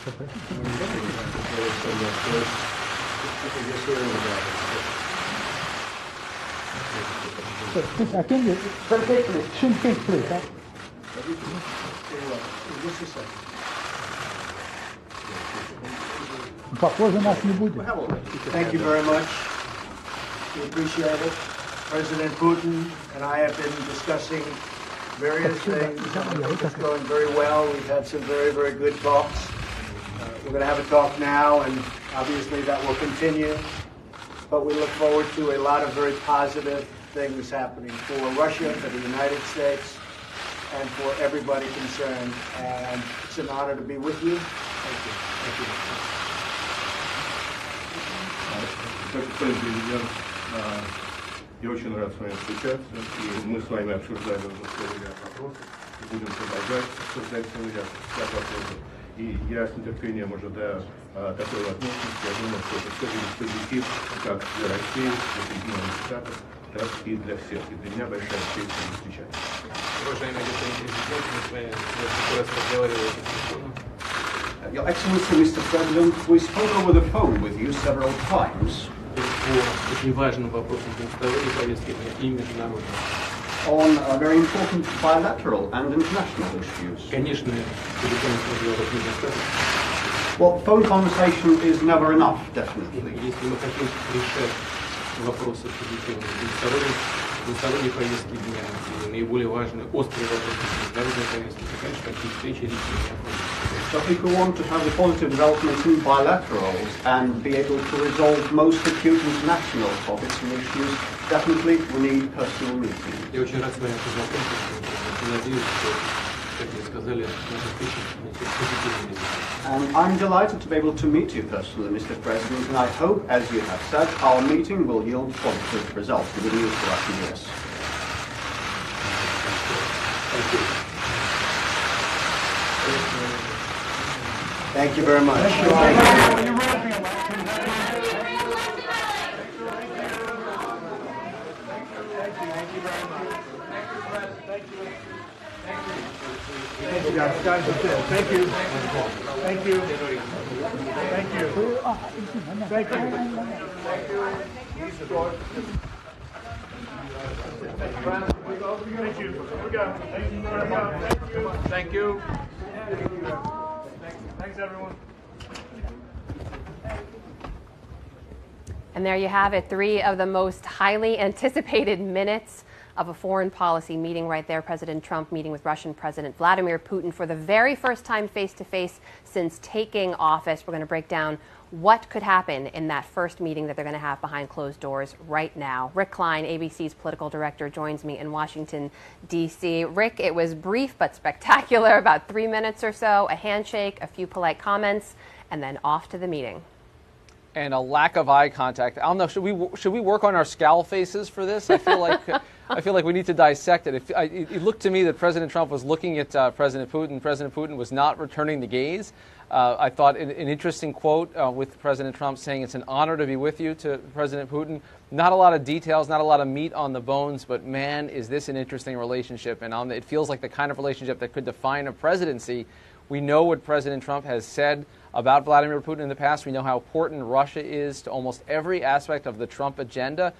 Shouldn't take place, huh? Похоже, нас не будет. Thank you very much. We appreciate it. President Putin and I have been discussing various things. It's going very well. We've had some very, very good talks. We're going to have a talk now, and obviously that will continue. But we look forward to a lot of very positive things happening for Russia, for the United States, and for everybody concerned. And it's an honor to be with you. Thank you. Thank you. Господин президент, я очень рад с вами встречаться, и мы с вами обсуждали уже целый ряд вопросов, и будем продолжать обсуждать целый ряд вопросов. И я с нетерпением ожидаю такой возможности. Я думаю, что это все будет позитив как для России, для Соединенных Штатов, так и для всех. И для меня большая честь с вами встречаться. Уважаемый господин президент, мы с вами несколько раз разговаривали по телефону. Your Excellency, Mr. President, we spoke over the phone with you several times. По очень важным вопросам двусторонней повестки и международной. On very important bilateral and international issues. Конечно, телефонных разговоров недостаточно. Well, phone conversation is never enough, definitely. Если мы хотим решать вопросы позитивные двусторонней повестки дня, и наиболее важные, острые вопросы международной повестки, то, конечно, такие встречи лично необходимы. So if we want to have the positive developments in bilaterals and be able to resolve most acute international topics and issues, definitely we need personal meetings. Я очень рад с вами познакомиться, и надеюсь, что, как вы сказали, наша встреча несет позитивный результат. And I'm delighted to be able to meet you personally, Mr. President, and I hope, as you have said, our meeting will yield positive results and good news for us in US. Thank you. Thank you very much. Thank you. Thank you. Thank you. Thank you. Thank you. Thanks, everyone. And there you have it, 3 of the most highly anticipated minutes of a foreign policy meeting right there. President Trump meeting with Russian President Vladimir Putin for the very first time face-to-face since taking office. We're going to break down what could happen in that first meeting that they're going to have behind closed doors right now. Rick Klein, ABC's political director, joins me in Washington, D.C. Rick, it was brief but spectacular, about 3 minutes or so, a handshake, a few polite comments, and then off to the meeting. And a lack of eye contact. I don't know. Should we work on our scowl faces for this? I feel like we need to dissect it. It looked to me that President Trump was looking at President Putin. President Putin was not returning the gaze. I thought an interesting quote with President Trump saying it's an honor to be with you to President Putin. Not a lot of details, not a lot of meat on the bones, but man, is this an interesting relationship. And it feels like the kind of relationship that could define a presidency. We know what President Trump has said about Vladimir Putin in the past. We know how important Russia is to almost every aspect of the Trump agenda,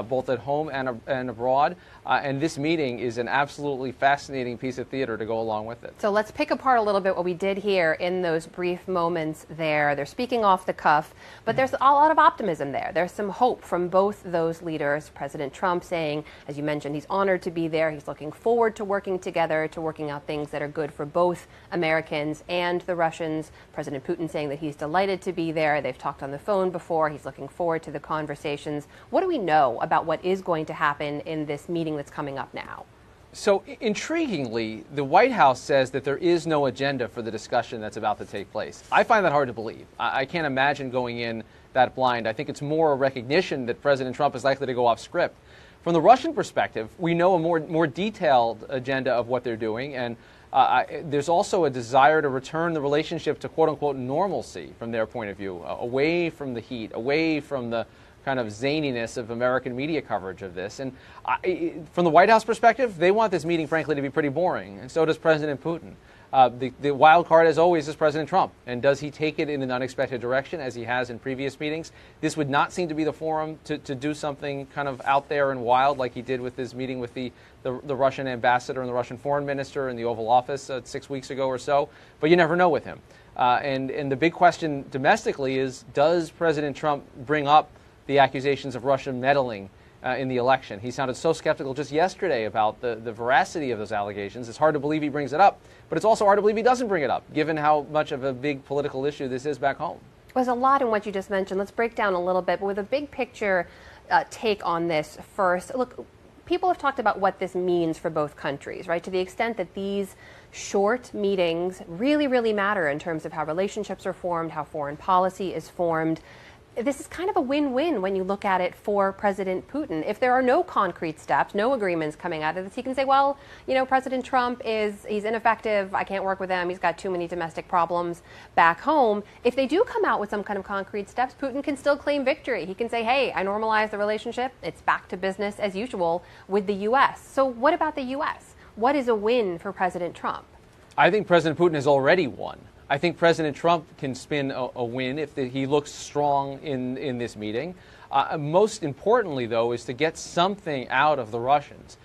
both at home and abroad. And this meeting is an absolutely fascinating piece of theater to go along with it. So let's pick apart a little bit what we did here in those brief moments there. They're speaking off the cuff, but there's a lot of optimism there. There's some hope from both those leaders. President Trump saying, as you mentioned, he's honored to be there. He's looking forward to working together, to working out things that are good for both Americans and the Russians. President Putin saying that he's delighted to be there. They've talked on the phone before. He's looking forward to the conversations. What do we know about what is going to happen in this meeting that's coming up now? So intriguingly, the White House says that there is no agenda for the discussion that's about to take place. I find that hard to believe. I can't imagine going in that blind. I think it's more a recognition that President Trump is likely to go off script. From the Russian perspective, we know a more detailed agenda of what they're doing, and there's also a desire to return the relationship to quote-unquote normalcy from their point of view, away from the heat, away from the kind of zaniness of American media coverage of this. And from the White House perspective, they want this meeting, frankly, to be pretty boring, and so does President Putin. The wild card, as always, is President Trump. And does he take it in an unexpected direction, as he has in previous meetings? This would not seem to be the forum to do something kind of out there and wild like he did with his meeting with the Russian ambassador and the Russian foreign minister in the Oval Office 6 weeks ago or so. But you never know with him. And the big question domestically is, does President Trump bring up the accusations of Russian meddling in the election? He sounded so skeptical just yesterday about the veracity of those allegations. It's hard to believe he brings it up, but it's also hard to believe he doesn't bring it up, given how much of a big political issue this is back home. There's a lot in what you just mentioned. Let's break down a little bit, but with a big picture take on this first. Look, people have talked about what this means for both countries, right? To the extent that these short meetings really, really matter in terms of how relationships are formed, how foreign policy is formed. This is kind of a win-win when you look at it for President Putin. If there are no concrete steps, no agreements coming out of this, he can say, well, you know, President Trump he's ineffective, I can't work with him, he's got too many domestic problems back home. If they do come out with some kind of concrete steps, Putin can still claim victory. He can say, hey, I normalized the relationship, it's back to business as usual with the U.S. So what about the U.S.? What is a win for President Trump? I think President Putin has already won. I think President Trump can spin a win if he looks strong in this meeting. Most importantly, though, is to get something out of the Russians.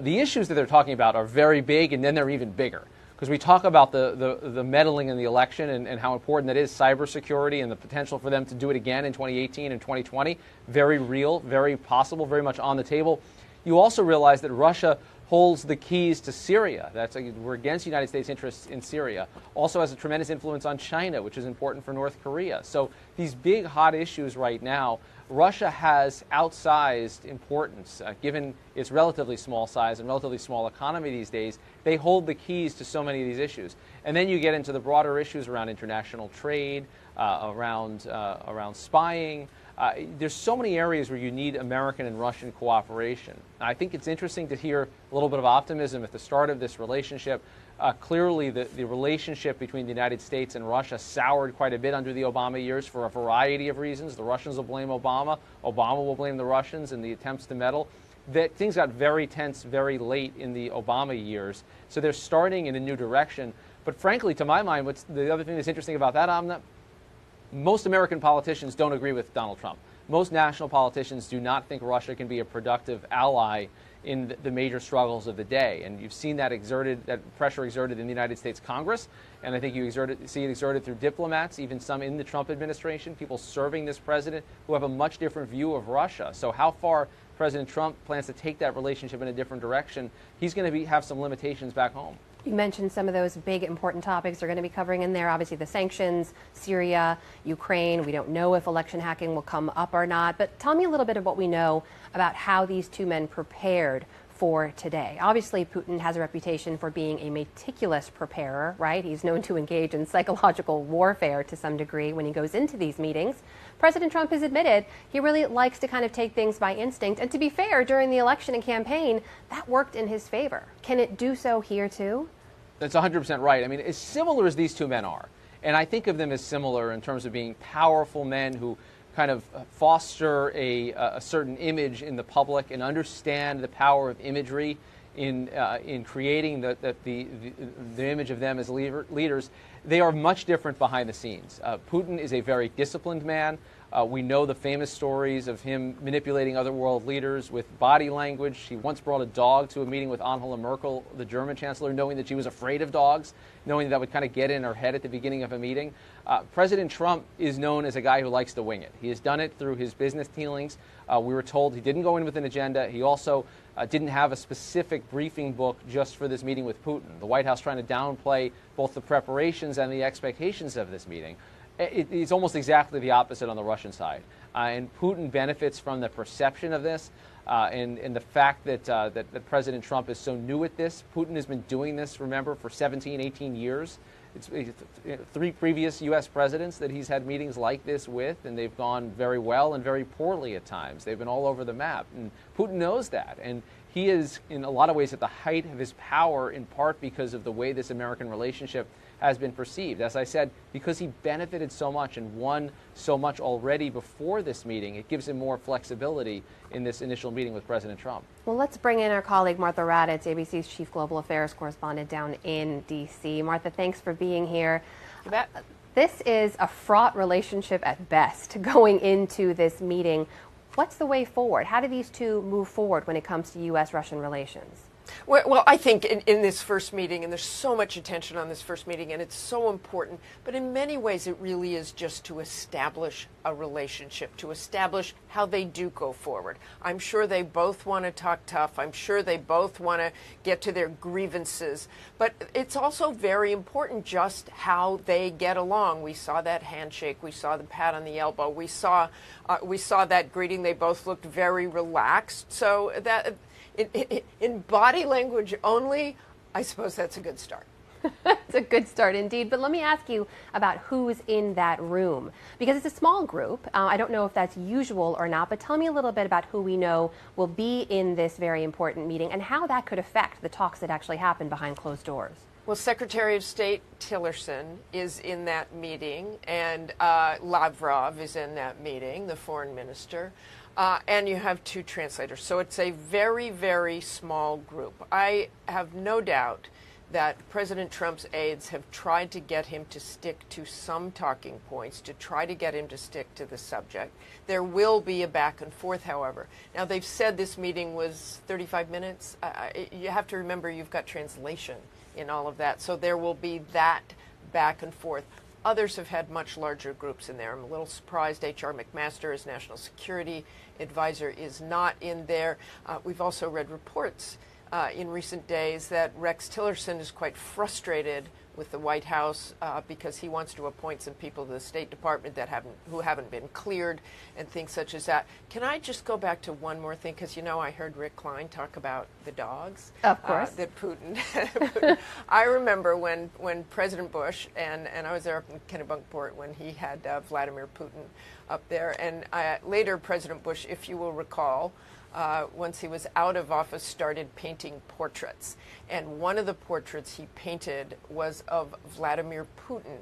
The issues that they're talking about are very big, and then they're even bigger. Because we talk about the meddling in the election and how important that is, cybersecurity and the potential for them to do it again in 2018 and 2020. Very real, very possible, very much on the table. You also realize that Russia holds the keys to Syria. We're against the United States' interests in Syria. Also has a tremendous influence on China, which is important for North Korea. So these big, hot issues right now, Russia has outsized importance. Given its relatively small size and relatively small economy these days, they hold the keys to so many of these issues. And then you get into the broader issues around international trade, around spying. There's so many areas where you need American and Russian cooperation. I think it's interesting to hear a little bit of optimism at the start of this relationship. Clearly, the relationship between the United States and Russia soured quite a bit under the Obama years for a variety of reasons. The Russians will blame Obama. Obama will blame the Russians in the attempts to meddle. Things got very tense very late in the Obama years. So they're starting in a new direction. But frankly, to my mind, the other thing that's interesting about that, Amna, most American politicians don't agree with Donald Trump. Most national politicians do not think Russia can be a productive ally in the major struggles of the day. And you've seen that pressure exerted in the United States Congress. And I think you see it exerted through diplomats, even some in the Trump administration, people serving this president who have a much different view of Russia. So how far President Trump plans to take that relationship in a different direction, he's going to have some limitations back home. You mentioned some of those big important topics they're going to be covering in there. Obviously the sanctions, Syria, Ukraine. We don't know if election hacking will come up or not. But tell me a little bit of what we know about how these two men prepared for today. Obviously, Putin has a reputation for being a meticulous preparer, right? He's known to engage in psychological warfare to some degree when he goes into these meetings. President Trump has admitted he really likes to kind of take things by instinct. And to be fair, during the election and campaign, that worked in his favor. Can it do so here, too? That's 100% right. I mean, as similar as these two men are, and I think of them as similar in terms of being powerful men who kind of foster a certain image in the public and understand the power of imagery in creating the image of them as leaders. They are much different behind the scenes. Putin is a very disciplined man. We know the famous stories of him manipulating other world leaders with body language. He once brought a dog to a meeting with Angela Merkel, the German chancellor, knowing that she was afraid of dogs, knowing that would kind of get in her head at the beginning of a meeting. President Trump is known as a guy who likes to wing it. He has done it through his business dealings. We were told he didn't go in with an agenda. He also didn't have a specific briefing book just for this meeting with Putin. The White House trying to downplay both the preparations and the expectations of this meeting. It's almost exactly the opposite on the Russian side. And Putin benefits from the perception of this and the fact that President Trump is so new at this. Putin has been doing this, remember, for 17, 18 years. It's 3 previous U.S. presidents that he's had meetings like this with, and they've gone very well and very poorly at times. They've been all over the map. And Putin knows that. And he is, in a lot of ways, at the height of his power, in part because of the way this American relationship has been perceived. As I said, because he benefited so much and won so much already before this meeting, it gives him more flexibility in this initial meeting with President Trump. Well, let's bring in our colleague Martha Raddatz, ABC's Chief Global Affairs Correspondent down in D.C. Martha, thanks for being here. You bet. This is a fraught relationship at best going into this meeting. What's the way forward? How do these two move forward when it comes to U.S.-Russian relations? Well, I think in this first meeting, and there's so much attention on this first meeting, and it's so important, but in many ways it really is just to establish a relationship, to establish how they do go forward. I'm sure they both want to talk tough. I'm sure they both want to get to their grievances. But it's also very important just how they get along. We saw that handshake. We saw the pat on the elbow. We saw that greeting. They both looked very relaxed. So that in body language only, I suppose that's a good start. It's a good start indeed. But let me ask you about who's in that room, because it's a small group. I don't know if that's usual or not, but tell me a little bit about who we know will be in this very important meeting and how that could affect the talks that actually happen behind closed doors. Well, Secretary of State Tillerson is in that meeting, and Lavrov is in that meeting, the foreign minister. And you have two translators. So it's a very, very small group. I have no doubt that President Trump's aides have tried to get him to stick to some talking points, to try to get him to stick to the subject. There will be a back and forth, however. Now, they've said this meeting was 35 minutes. You have to remember you've got translation in all of that. So there will be that back and forth. Others have had much larger groups in there. I'm a little surprised H.R. McMaster, as National Security Advisor, is not in there. We've also read reports in recent days that Rex Tillerson is quite frustrated with the White House because he wants to appoint some people to the State Department who haven't been cleared and things such as that. Can I just go back to one more thing? Because, you know, I heard Rick Klein talk about the dogs. Of course. That Putin. I remember when President Bush, and I was there up in Kennebunkport when he had Vladimir Putin up there. And later President Bush, if you will recall, once he was out of office, started painting portraits. And one of the portraits he painted was of Vladimir Putin.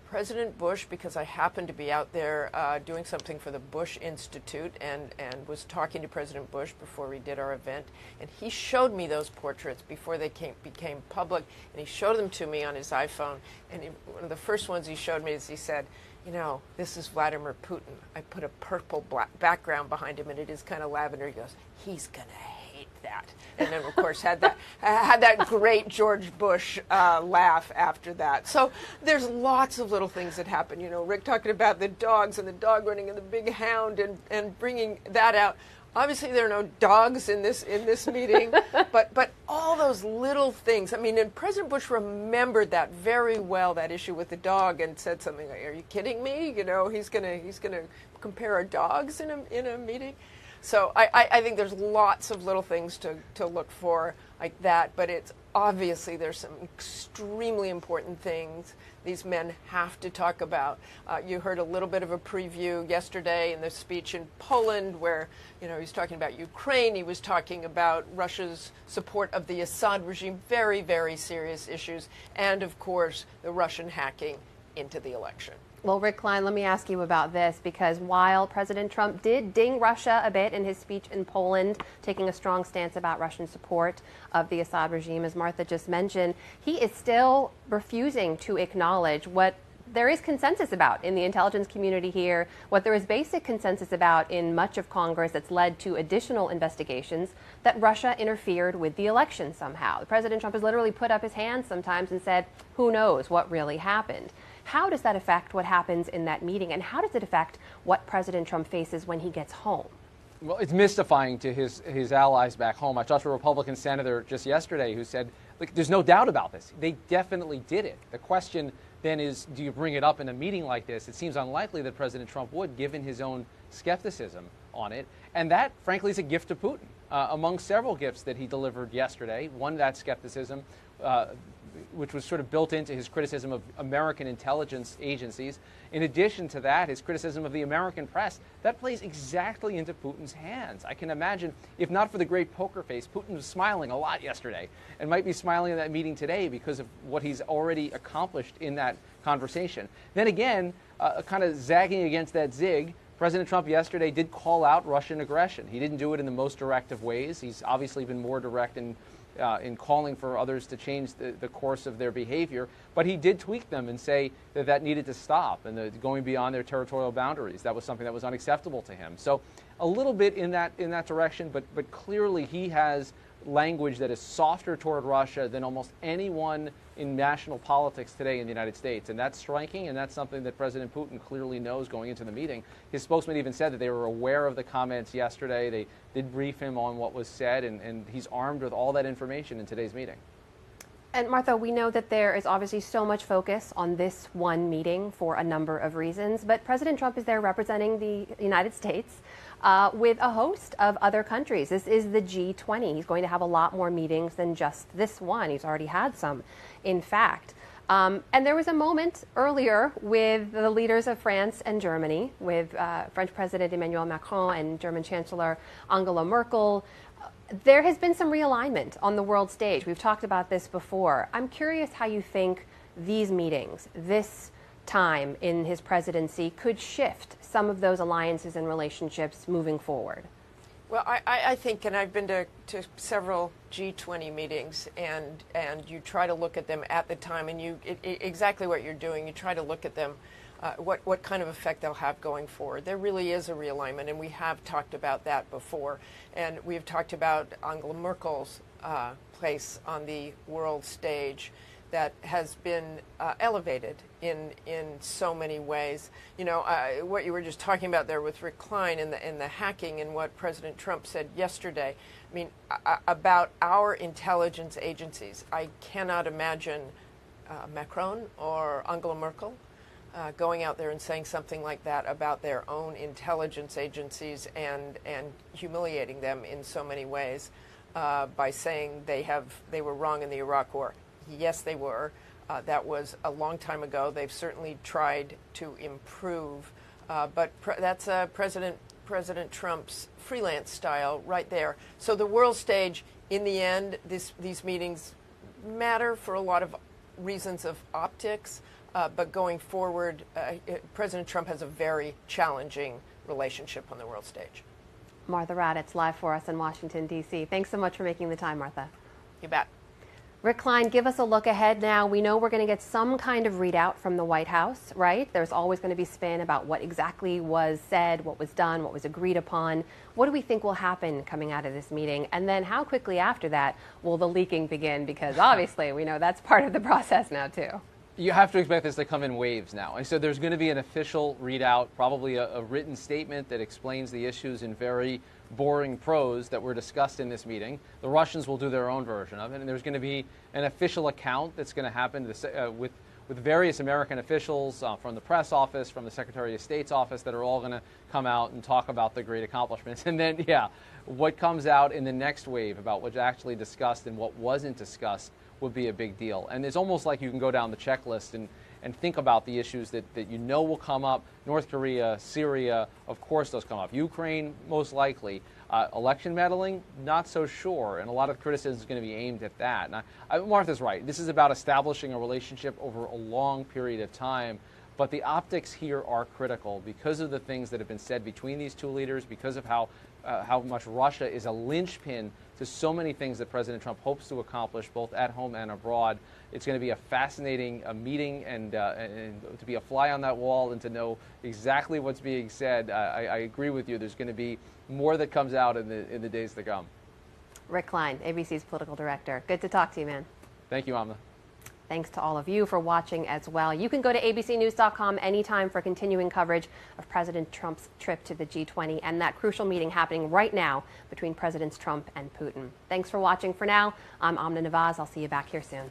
President Bush, because I happened to be out there doing something for the Bush Institute and was talking to President Bush before we did our event, and he showed me those portraits before they became public, and he showed them to me on his iPhone. And one of the first ones he showed me is he said, you know, this is Vladimir Putin. I put a purple background behind him, and it is kind of lavender. He goes, he's going to hate that. And then, of course, had that great George Bush laugh after that. So there's lots of little things that happen. You know, Rick talking about the dogs and the dog running and the big hound and bringing that out. Obviously, there are no dogs in this meeting, but all those little things. I mean, and President Bush remembered that very well, that issue with the dog, and said something like, "Are you kidding me? You know, he's gonna compare our dogs in a meeting." So I think there's lots of little things to look for like that, but it's obviously there's some extremely important things these men have to talk about. You heard a little bit of a preview yesterday in the speech in Poland where, you know, he was talking about Ukraine. He was talking about Russia's support of the Assad regime, very, very serious issues, and of course the Russian hacking into the election. Well, Rick Klein, let me ask you about this, because while President Trump did ding Russia a bit in his speech in Poland, taking a strong stance about Russian support of the Assad regime, as Martha just mentioned, he is still refusing to acknowledge what there is consensus about in the intelligence community here, what there is basic consensus about in much of Congress that's led to additional investigations, that Russia interfered with the election somehow. President Trump has literally put up his hands sometimes and said, who knows what really happened. How does that affect what happens in that meeting, and how does it affect what President Trump faces when he gets home? Well, it's mystifying to his allies back home. I talked to a Republican senator just yesterday who said, look, there's no doubt about this. They definitely did it. The question then is, do you bring it up in a meeting like this? It seems unlikely that President Trump would, given his own skepticism on it. And that, frankly, is a gift to Putin. Among several gifts that he delivered yesterday, one, that skepticism, which was sort of built into his criticism of American intelligence agencies. In addition to that, his criticism of the American press, that plays exactly into Putin's hands. I can imagine, if not for the great poker face, Putin was smiling a lot yesterday and might be smiling in that meeting today because of what he's already accomplished in that conversation. Then again, kind of zagging against that zig, President Trump yesterday did call out Russian aggression. He didn't do it in the most direct of ways. He's obviously been more direct in calling for others to change the course of their behavior, but he did tweak them and say that that needed to stop and going beyond their territorial boundaries. That was something that was unacceptable to him. So a little bit in that direction, but clearly he has language that is softer toward Russia than almost anyone in national politics today in the United States. And that's striking, and that's something that President Putin clearly knows going into the meeting. His spokesman even said that they were aware of the comments yesterday. They did brief him on what was said, and he's armed with all that information in today's meeting. And Martha, we know that there is obviously so much focus on this one meeting for a number of reasons, but President Trump is there representing the United States with a host of other countries. This is the G-20. He's going to have a lot more meetings than just this one. He's already had some, in fact. And there was a moment earlier with the leaders of France and Germany, with French President Emmanuel Macron and German Chancellor Angela Merkel. There has been some realignment on the world stage. We've talked about this before. I'm curious how you think these meetings, this time in his presidency, could shift some of those alliances and relationships moving forward. Well, I think, and I've been to several G20 meetings, and you try to look at them at the time, and exactly what you're doing, you try to look at them, what kind of effect they'll have going forward. There really is a realignment, and we have talked about that before. And we've talked about Angela Merkel's place on the world stage that has been elevated in so many ways. You know, what you were just talking about there with Rick Klein and the hacking, and what President Trump said yesterday. I mean, about our intelligence agencies, I cannot imagine Macron or Angela Merkel going out there and saying something like that about their own intelligence agencies and humiliating them in so many ways by saying they were wrong in the Iraq War. Yes, they were. That was a long time ago. They've certainly tried to improve, but that's President Trump's freelance style right there. So the world stage, in the end, these meetings matter for a lot of reasons of optics. But going forward, President Trump has a very challenging relationship on the world stage. Martha Raddatz, live for us in Washington, D.C. Thanks so much for making the time, Martha. You bet. Rick Klein, give us a look ahead now. We know we're going to get some kind of readout from the White House, right? There's always going to be spin about what exactly was said, what was done, what was agreed upon. What do we think will happen coming out of this meeting? And then how quickly after that will the leaking begin? Because obviously we know that's part of the process now, too. You have to expect this to come in waves now. And so there's going to be an official readout, probably a written statement that explains the issues in very boring prose that were discussed in this meeting. The Russians will do their own version of it, and there's going to be an official account that's going to happen with various American officials from the press office, from the Secretary of State's office, that are all going to come out and talk about the great accomplishments. And then, what comes out in the next wave about what's actually discussed and what wasn't discussed would be a big deal. And it's almost like you can go down the checklist and think about the issues that you know will come up. North Korea, Syria, of course those come up. Ukraine, most likely. Election meddling, not so sure. And a lot of criticism is going to be aimed at that. And Martha's right. This is about establishing a relationship over a long period of time. But the optics here are critical because of the things that have been said between these two leaders, because of how much Russia is a linchpin to so many things that President Trump hopes to accomplish both at home and abroad. It's going to be a fascinating meeting, and to be a fly on that wall and to know exactly what's being said. I agree with you. There's going to be more that comes out in the days to come. Rick Klein, ABC's political director. Good to talk to you, man. Thank you, Amna. Thanks to all of you for watching as well. You can go to abcnews.com anytime for continuing coverage of President Trump's trip to the G20 and that crucial meeting happening right now between Presidents Trump and Putin. Thanks for watching. For now, I'm Amna Nawaz. I'll see you back here soon.